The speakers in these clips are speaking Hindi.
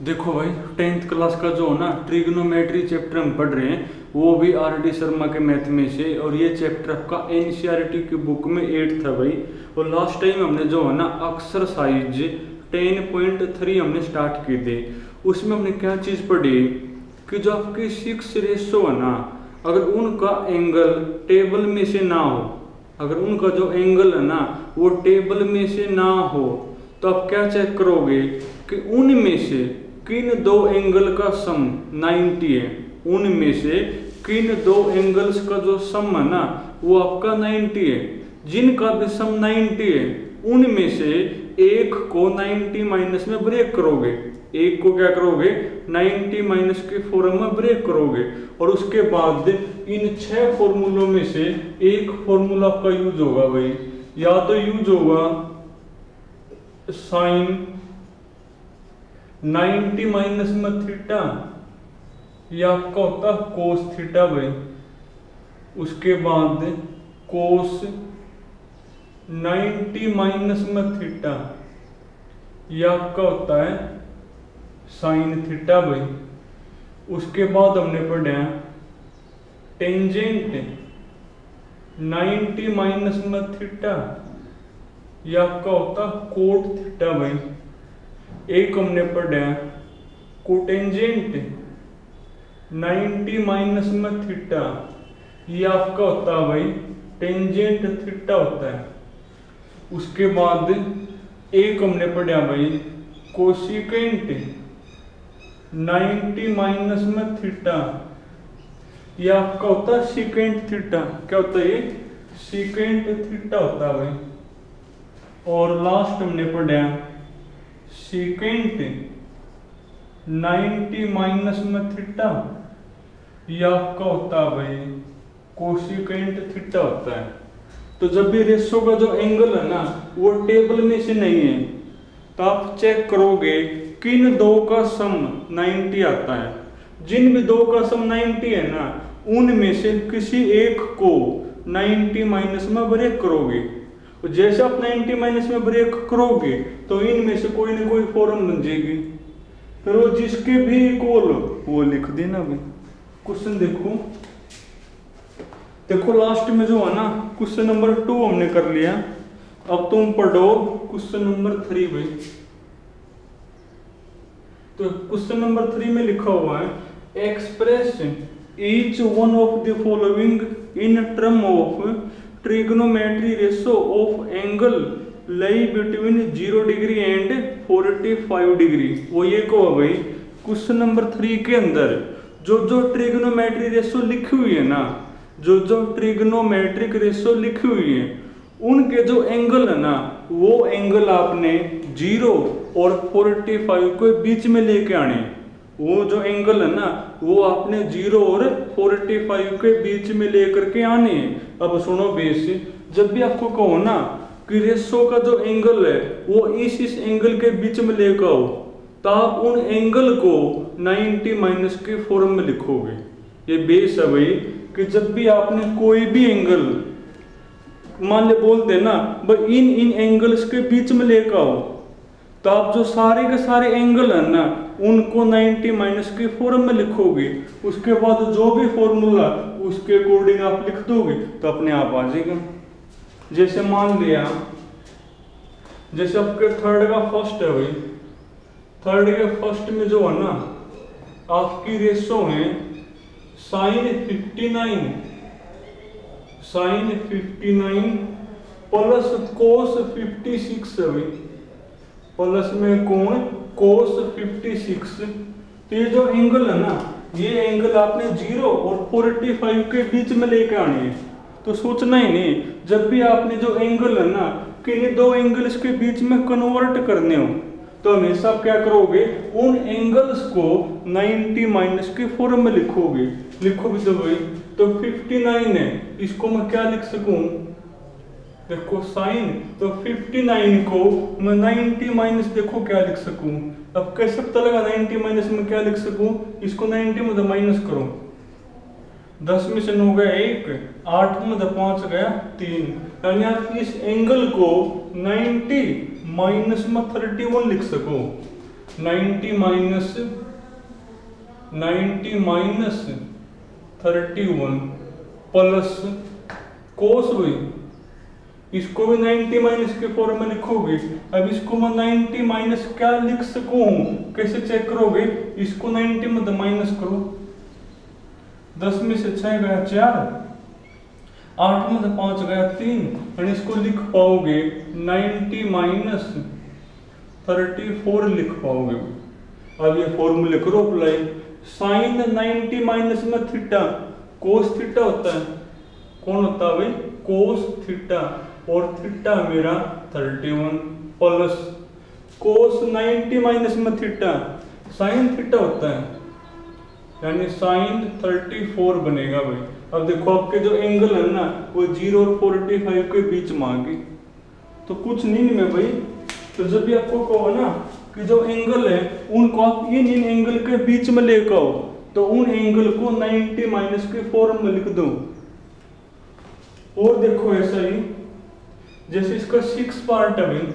देखो भाई, 10th क्लास का जो है ना ट्रिग्नोमेट्री चैप्टर हम पढ़ रहे हैं, वो भी आर.डी. शर्मा के मैथ में से। और ये चैप्टर आपका एनसीईआरटी की बुक में 8 था भाई। और लास्ट टाइम हमने जो है ना एक्सरसाइज 10.3 हमने स्टार्ट की थी। उसमें हमने क्या चीज़ पढ़ी कि जो आपकी 6 रेशो है ना, अगर उनका एंगल टेबल में से ना हो, अगर उनका जो एंगल है ना वो टेबल में से ना हो, तो आप क्या चेक करोगे कि उनमें से किन दो एंगल का सम 90 है। उनमें से किन दो एंगल्स का जो सम है ना वो आपका 90 है। जिनका भी सम 90 है उनमें से एक को 90 माइनस में ब्रेक करोगे, एक को क्या करोगे 90 माइनस के फॉर्म में ब्रेक करोगे। और उसके बाद इन 6 फॉर्मूलों में से एक फॉर्मूला आपका यूज होगा भाई, या तो यूज होगा साइन 90 माइनस में थीटा, या आपका होता कोस थीटा भाई। उसके बाद कोस 90 माइनस में थीटा, या आपका होता है साइन थीटा भाई। उसके बाद हमने पढ़ा टेंजेंट 90 माइनस में थीटा, यह आपका होता कोट थीटा भाई। एक हमने पढ़ा कोटेंजेंट 90 माइनस में थीटा, यह आपका होता है भाई टेंजेंट थीटा होता है। उसके बाद एक हमने पढ़ा भाई कोसिकेंट 90 माइनस में थीटा, यह आपका होता है सीकेंट थीटा। क्या होता है ये? सीकेंट थीटा होता है भाई। और लास्ट हमने पढ़ा सीकेंट 90 माइनस में थीटा, यह आपका होता है भाई कोसिकेंट थीटा होता है। तो जब भी रेशो का जो एंगल है ना वो टेबल में से नहीं है, तो आप चेक करोगे किन दो का सम 90 आता है। जिन भी दो का सम 90 है ना उनमें से किसी एक को 90 माइनस में ब्रेक करोगे। और जैसे आप 90 माइनस में ब्रेक करोगे तो इनमें से कोई ना कोई फॉर्म बन जाएगी। फिर वो जिसके भी इक्वल वो लिख देना भाई। क्वेश्चन देखो लास्ट में जो है ना क्वेश्चन नंबर 2 हमने कर लिया। अब तुम पढ़ो क्वेश्चन नंबर 3 भाई। तो क्वेश्चन नंबर 3 में लिखा हुआ है express each one of the following in term of trigonometry ratio of angle lie between 0 degree and 45 degree. वो ये कहो भाई क्वेश्चन नंबर 3 के अंदर जो ट्रिग्नोमेट्री रेशो लिखी हुई है ना, जो ट्रिग्नोमेट्रिक रेशो लिखी हुई है उनके जो एंगल है ना वो एंगल आपने 0 और 45 के बीच में लेके आने। वो जो एंगल है ना वो आपने 0 और 45 के बीच में लेकर के आने। अब सुनो बेस, जब भी आपको कहो ना कि रेशो का जो एंगल है वो इस एंगल के बीच में लेकर आओ, तो आप उन एंगल को 90 माइनस के फॉर्म में लिखोगे। ये बेस है भाई कि जब भी आपने कोई भी एंगल मान ले बोलते ना भाई इन एंगल्स के बीच में लेकर आओ, तो आप जो सारे के सारे एंगल है ना उनको 90 माइनस के फॉर्म में लिखोगे। उसके बाद जो भी फॉर्मूला उसके अकॉर्डिंग आप लिख दोगे तो अपने आप आ जाएगा। जैसे मान लिया जैसे आपके थर्ड का फर्स्ट है भाई, थर्ड के फर्स्ट में जो है ना आपकी रेशो है साइन 59 प्लस कोस 56 है भाई। प्लस में कोण कोस 56। तो ये जो एंगल है ना ये एंगल आपने 0 और 45 के बीच में लेके आनी है। तो सोचना ही नहीं, जब भी आपने जो एंगल है ना किन्हीं दो एंगल्स के बीच में कन्वर्ट करने हो तो हमेशा क्या करोगे उन एंगल्स को 90 माइनस के फॉर्म में लिखोगे। लिखोगे तो भाई तो 59 है, इसको मैं क्या लिख सकूं, देखो साइन, तो 59 को मैं 90 माइनस देखो क्या लिख सकूं। अब कैसे पता लगा 90 माइनस में क्या लिख सकूं, इसको 90 में माइनस करो, 10 में से 9 गया 1, 8 में 5 गया 3, यानी आप इस एंगल को 90 माइनस में 31 लिख सको। 90 माइनस 31 प्लस कोस हुई, इसको भी 90 माइनस के फॉर्म में लिखोगे। अब इसको मैं 90 माइनस क्या लिख सकूं, कैसे चेक करोगे, इसको 90 में माइनस करो, 10 में से 6 गया 4, 8 में से 5 गया 3, और इसको लिख पाओगे 90 माइनस 34 लिख पाओगे। अब ये फॉर्मूले करो अप्लाई। साइन 90 माइनस में थीटा कोस थीटा होता है, कौन होता है भाई, कोस थीटा, और थीटा मेरा 31 प्लस कोस 90 माइनस में थीटा साइन थीटा होता है, यानी साइन 34 बनेगा भाई। अब देखो आपके जो एंगल है ना वो 0 और 45 के बीच में आ गई, तो कुछ नहीं में भाई। तो जब भी आपको कहो ना कि जो एंगल है उनको आप इन एंगल के बीच में लेकर आओ, तो उन एंगल को 90 माइनस के फॉर्म में लिख दो। और देखो ऐसा ही जैसे इसका 6 पार्ट है भाई,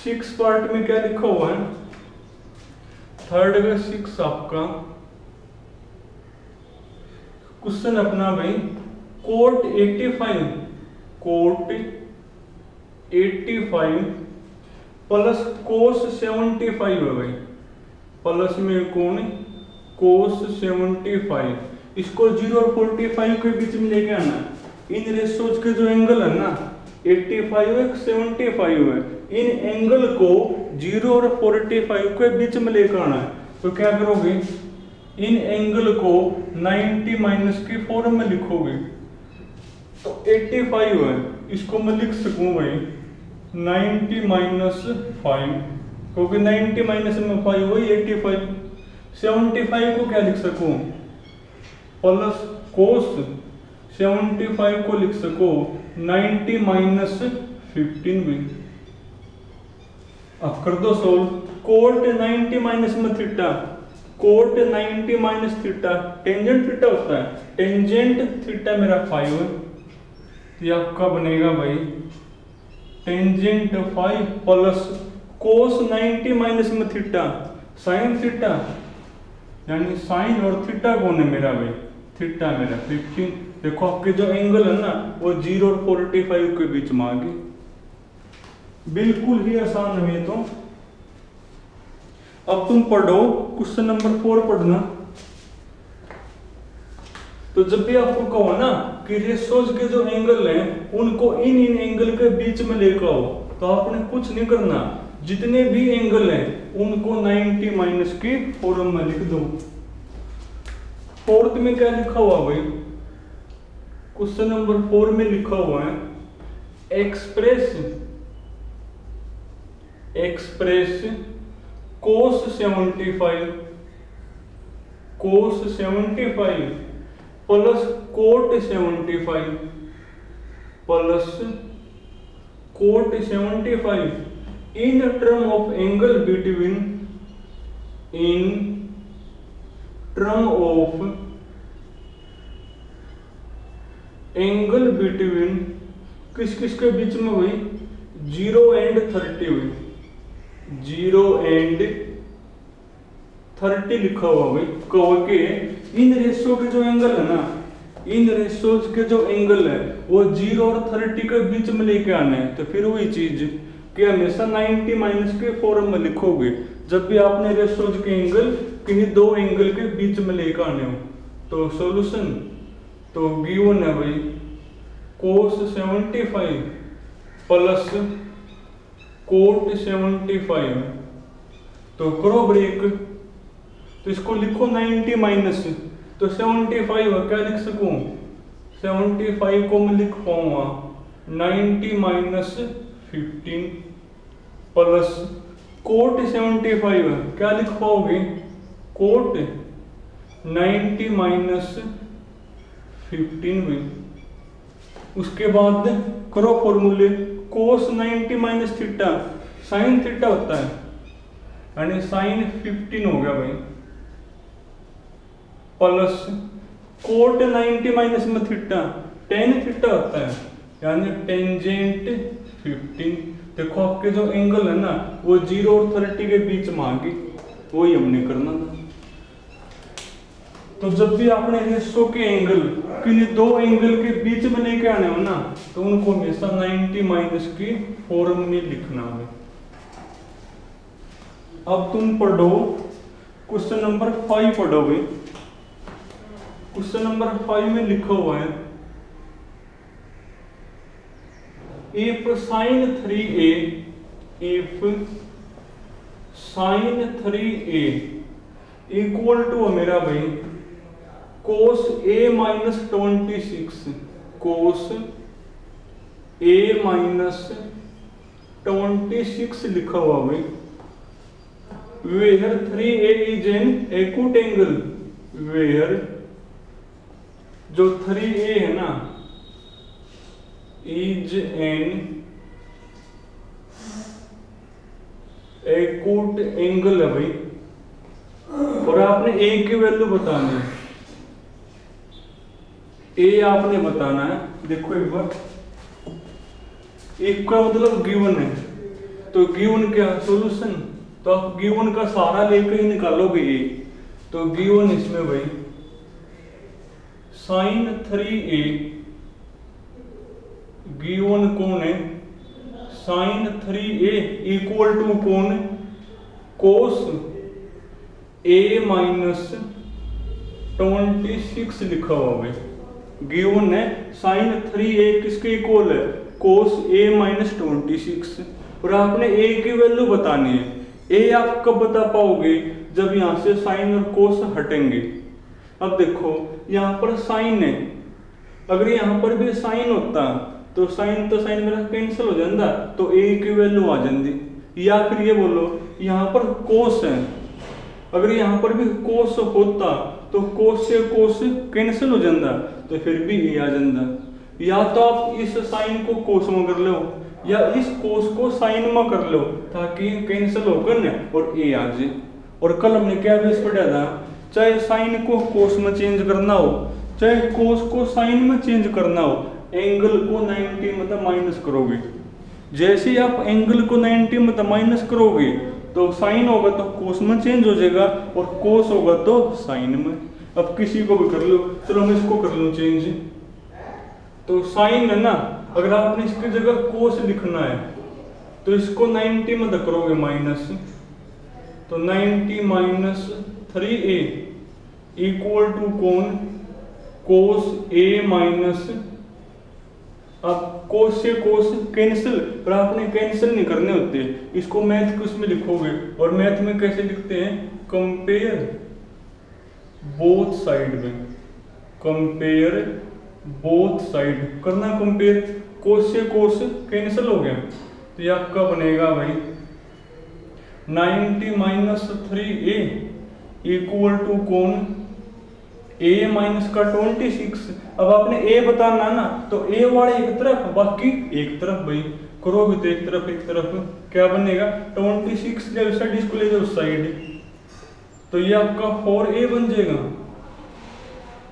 6 पार्ट में क्या लिखा हुआ है, थर्ड का 6 आपका क्वेश्चन अपना भाई, कोट 85 प्लस कोस 75 है भाई, प्लस में कौन कोस 75, इसको 0 और 45 के बीच में लेके आना। इन रेशोज के जो एंगल है ना 85 है 75 है, इन एंगल को 0 और 45 के बीच में लेकर आना है। तो क्या करोगे, इन एंगल को 90 माइनस के फॉर्म में लिखोगे। तो 85 है, इसको मैं लिख सकूं भाई 90 माइनस 5, क्योंकि 90 माइनस में 5 वही 85। 75 को क्या लिख सकूं, प्लस कोस 75 को लिख सको 90 माइनस 15 भी। अब कर दो सोल्व। कोट 90 माइनस में theta, cot 90 minus theta tangent theta होता है, टेंजेंट थीटा मेरा 5 है, ये आपका बनेगा भाई टेंजेंट 5 प्लस कोस 90 माइनस में थीटा साइन थीटा, यानी साइन और थीटा कौन है मेरा भाई, थीटा मेरा 15। देखो आपके जो एंगल है ना वो 0 और 45 के बीच में आ गई, बिल्कुल ही आसान है। तो अब तुम पढ़ो क्वेश्चन नंबर 4 पढ़ना। तो जब भी आपको कहो ना कि रेशोज के जो एंगल हैं उनको इन एंगल के बीच में लेकर आओ, तो आपने कुछ नहीं करना, जितने भी एंगल हैं उनको 90 माइनस की फॉर्म में लिख दो। फोर्थ में क्या लिखा हुआ भाई, क्वेश्चन नंबर 4 में लिखा हुआ है express cos 75 plus coat 75 plus coat 75 in term of angle between, in term of angle between किस किस के बीच में हुई, 0 एंड 30 हुई, 0 एंड 30 लिखा हुआ भाई। कहो कि इन रेशो के जो एंगल है ना, इन रेशोज के जो एंगल है वो 0 और 30 के बीच में लेके आने हैं। तो फिर वही चीज कि हमेशा 90 माइनस के फॉर्म में लिखोगे जब भी आपने रेशोज के एंगल किन्हीं दो एंगल के बीच में लेकर आने हो। तो सॉल्यूशन तो गिवन है भाई कोस 75 प्लस कोट 75, तो करो ब्रेक, तो इसको लिखो 90 माइनस, तो 75 है, क्या लिख सकूं 75 को मैं लिख पाऊंगा 90 माइनस 15 प्लस कोट 75 है, क्या लिख पाओगे कोट 90 माइनस 15 हुई। उसके बाद करो फॉर्मूले, कोस 90 माइनस थीटा साइन थीटा होता है, यानी साइन 15 हो गया भाई, प्लस कोट 90 माइनस में थीटा टेन थीटा होता है, यानी टेंजेंट 15। देखो आपके जो एंगल है ना वो 0 और 30 के बीच में आगे, वही हमने करना था। तो जब भी आपने रेशो के एंगल किन्हीं दो एंगल के बीच में लेके आने हो ना, तो उनको हमेशा 90 माइनस की फॉर्म में लिखना है। अब तुम पढ़ो क्वेश्चन नंबर 5 पढ़ोगे। क्वेश्चन नंबर 5 में लिखा हुआ है if sin 3a equal to मेरा भाई cos a minus 26 cos a minus 26 लिखा हुआ भाई, where 3a is an acute angle, where जो 3a है ना is an acute angle है भाई, और आपने a की वैल्यू बतानी है, a आपने बताना है। देखो एक बार, एक का मतलब गिवन है, तो गिवन क्या सॉल्यूशन, तो आप गिवन का सारा लेकर ही निकालोगे a, तो गिवन इसमें भाई sin 3a गिवन कौन है, sin 3a इक्वल टू कौन, cos a माइनस 26 लिखा हुआ है। गिवन है sin 3a किसके इक्वल है, cos a माइनस 26, और आपने a की वैल्यू बतानी है। a आप कब बता पाओगे, जब यहां से sin और cos हटेंगे। अब देखो यहाँ पर sin है, अगर यहाँ पर भी sin होता तो sin तो sin मेरा कैंसिल हो जाता, तो a की वैल्यू आ जाती। या फिर ये बोलो यहाँ पर cos है, अगर यहाँ पर भी cos होता तो cos से cos कैंसिल हो जाता, तो फिर भी a आ जाता। या तो आप इस sin को cos में कर लो, या इस cos को sin में कर लो, ताकि कैंसिल होकर न और a आ जाए। और कल हमने क्या बेस पढ़ा था, चाहे sin को cos में चेंज करना हो, चाहे cos को sin में चेंज करना हो, एंगल को 90 मतलब माइनस करोगे। जैसे ही आप एंगल को 90 मतलब माइनस करोगे तो साइन होगा तो कोस में चेंज हो जाएगा, और कोस होगा तो साइन में। अब किसी को भी कर लो, चलो मैं इसको कर लूँ चेंज, तो साइन है ना, अगर आपने इसकी जगह कोस लिखना है तो इसको 90 में करोगे माइनस, तो 90 माइनस 3a इक्वल टू कौन, कोस a माइनस, अब कोस से कोस कैंसिल, पर आपने कैंसिल नहीं करने होते, इसको मैथ किस में लिखोगे, और मैथ में कैसे लिखते हैं, कंपेयर बोथ साइड में, कंपेयर बोथ साइड करना, कंपेयर, कोस से कोस कैंसिल हो गया, तो ये आपका बनेगा भाई 90 माइनस 3a इक्वल टू कौन, a माइनस का 26। अब आपने a बताना ना, तो a वाले एक तरफ बाकी एक तरफ भाई, करोगे तो एक तरफ क्या बनेगा, 26 जब साइड इसको ले जाओ साइड, तो ये आपका 4a बन जाएगा,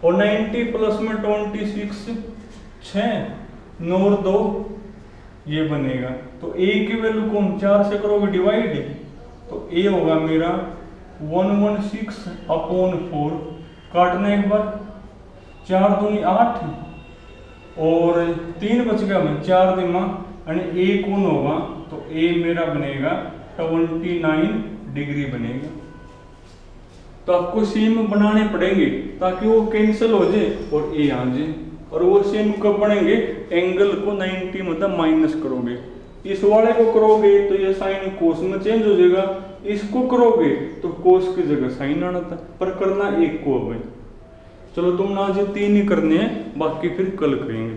और 90 प्लस में 26 6 9 और 2 ये बनेगा। तो a की वैल्यू कौन, 4 से करोगे डिवाइड, तो a होगा मेरा 116/4, काटना एक बार, 4 दूनी 8 और 3 बच गया में 4 दिमा, यानी a कौन होगा, तो a मेरा बनेगा 29 डिग्री बनेगा। तो आपको सेम बनाने पड़ेंगे ताकि वो कैंसिल हो जाए और a आ जाए, और वो सेम कब बनेंगे, एंगल को 90 मतलब माइनस करोगे, इस वाले को करोगे तो ये साइन कोस में चेंज हो जाएगा, इसको करोगे तो कोस की जगह साइन आना था, पर करना एक को है। चलो तुम ना जो 3 ही करने हैं, बाकी फिर कल करेंगे।